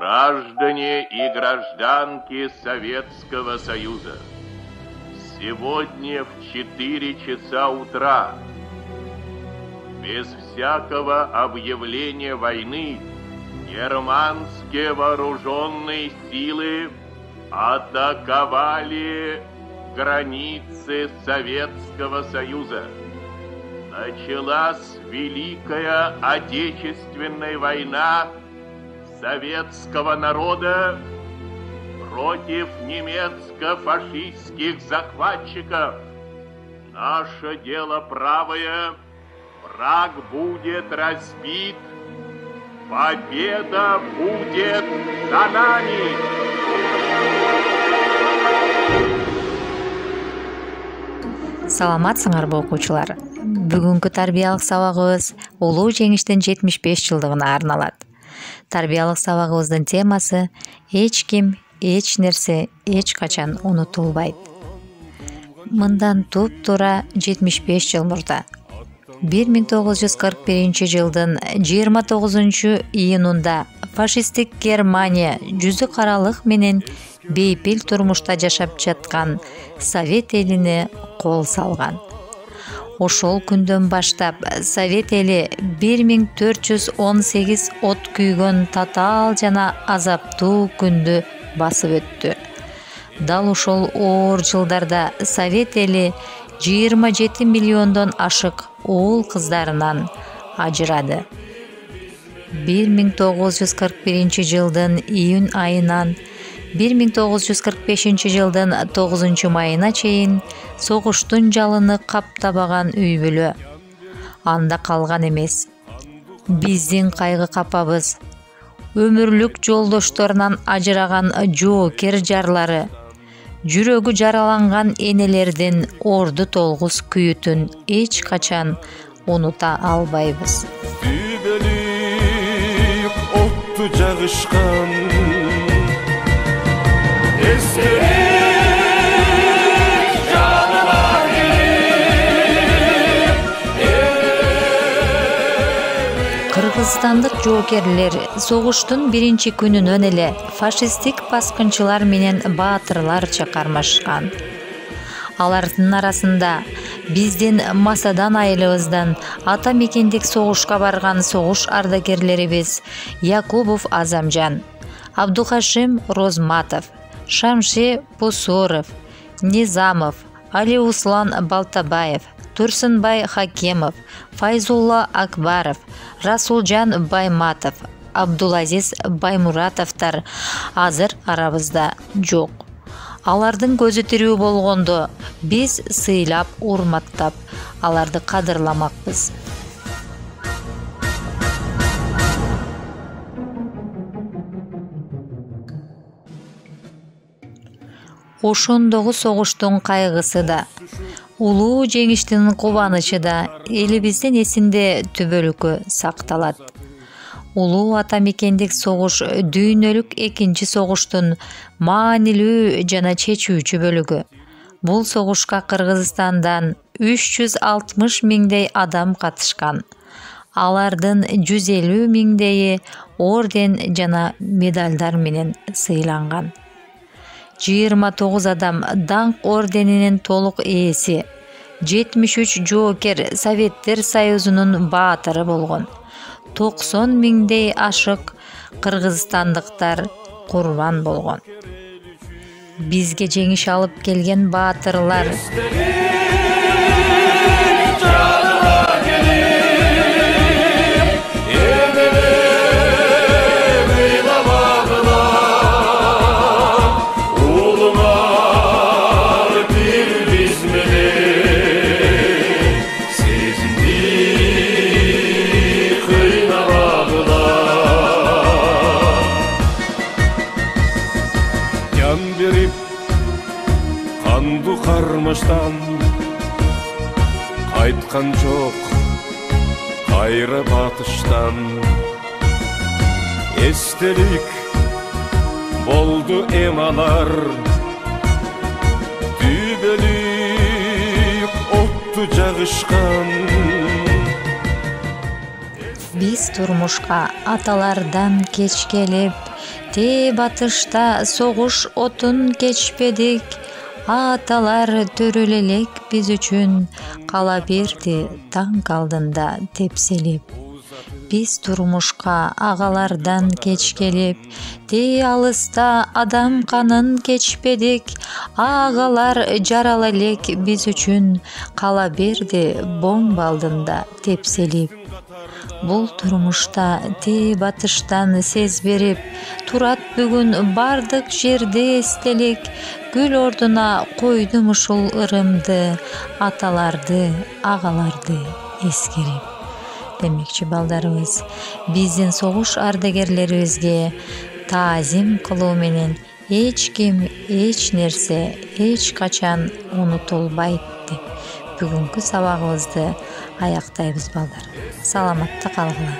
Граждане и гражданки Советского Союза, сегодня в 4 часа утра, без всякого объявления войны, германские вооруженные силы атаковали границы Советского Союза. Началась Великая Отечественная война советского народа против немецко-фашистских захватчиков. Наше дело правое, враг будет разбит, победа будет за нами. Саламатсыңарбы окуучулар. Бүгүнкү тарбиялык сабагыбыз улуу жеңиштин 75 жылдыгына арналат. Тарбиялык сабагыбыздын темасы эч ким, эч нерсе эч качан унутулбайт. Мындан туп-туура 75 жыл мурда 1941 жылдын 29-июнунда фашисттик Германия жүзү каралык менен бейпил турмушта жашап жаткан Совет элине кол салган. Ошол күндөн баштап Совет эли 1418 от күйгөн татаал жана азаптуу күндү басып өттү. Дал ошол оор жылдарда Совет эли 27 миллиондон ашык уул кыздарынан ажырады. 1941 жылдын июнь айынан 1945 жылдын 9 майына чейин согуштун жалыны каптабаган үй бүлө анда калган эмес. Биздин кайгы капабыз өмүрлүк жолдошторунан ажыраган жоокер жарлары, жүрөгү жараланган энелердин орду толгус күйүтүн эч качан унута албайбыз. Түйбөлүк отту жагышкан Кыргызстандык жоокерлер согуштун биринчи күнүнөн эле фашисттик баскынчылар менен баатырларча кармашкан. Алардын арасында биздин Масадан айылыбыздан ата мекендик согушка барган согуш ардагерлерибиз Якубов Азамжан, Абдухашим Розматов, Шамши Пусоров, Низамов, Алиуслан Балтабаев, Турсунбай Хакемов, Файзулла Акбаров, Расулжан Байматов, Абдулазиз Баймуратовтар азыр арабызда жок. Алардын көзү тирүү болгондо биз сыйлап, урматтап, аларды кадырламакпыз. Ошондогу согуштун кайгысы да, улуу жеңиштин кубанычы да элибиздин эсинде түбөлүккө сакталат. Улуу ата мекендик согуш дүйнөлүк экинчи согуштун маанилүү жана чечүүчү бөлүгү. Бул согушка Кыргызстандан 360 миңдей адам катышкан. Алардын 150 миңдейи орден жана медалдар менен сыйланган. 29 адам даңк орденинин толук ээси, 73 жоокер Советтер Союзунун баатыры болгон. 90 миңдей ашык кыргызстандыктар курбан болгон. Бизге жеңиш алып келген баатырлар кайткан жок кайра батыштан. Эстелик болду эмалар, түйбөлүк отту жагышкан. Биз турмушка аталардан кеч келип, Те батышта согуш отун кечпедик, аталар төрөлө элек биз үчүн, кала берди таң алдында тепселип. Биз турмушка агалардан кеч келип, те алыста адам канын кечпедик, агалар жарала элек биз үчүн, кала берди бомба алдында тепселип. Бул турмушта те батыштан сез берип, турат бүгүн бардык жерде эстелик, гүл ордуна койдум ушул ырымды, аталарды, агаларды эскерип. Демекчи балдарыбыз, биздин согуш ардагерлерибизге таазим кылуу менен эч ким, эч нерсе эч качан унутулбайт деп бүгүнкү сабагыбызды аяктайбыз балдар. Саламатта калгыла.